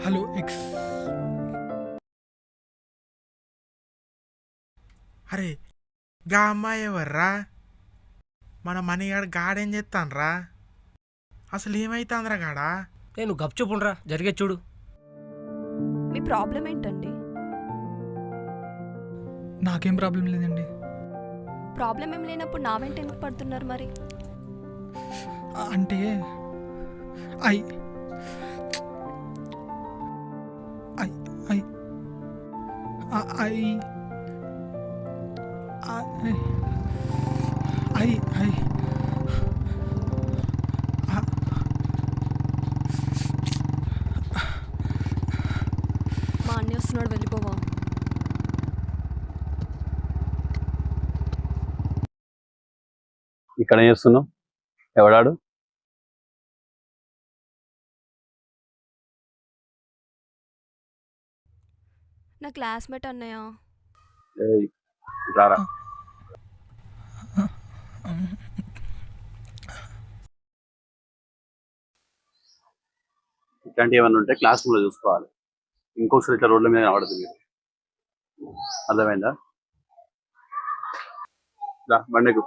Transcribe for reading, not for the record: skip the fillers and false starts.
Hello X. అరే గా అమ్మాయి ఎవర్రా? మన మనీగాడు గాడేం చెప్తాన్రా? అసలు ఏమైతాందిరా గాడా? నేను గప్చుపుండ్రా జరిగే చూడు. మీ ప్రాబ్లం ఏంటండి? నాకేం ప్రాబ్లం లేదండి. ప్రాబ్లం ఏం లేనప్పుడు నా వెంట ఎందుకు పడుతున్నారు మరి? అంటే I I I I I I మా అన్నయ్య వస్తున్నాడు, వెళ్ళిపోవా. ఇక్కడ ఏం చేస్తున్నావు? ఎవడాడు? నా క్లాస్మేట్ అన్నయ్య. ఏయ్, రారా. ఇట్లాంటివి ఏమైనా ఉంటే క్లాస్ రూమ్లో చూసుకోవాలి. ఇంకొకసారి ఇట్లా రోడ్ల మీద ఆడదు మీరు. అర్థమైందా? బండకు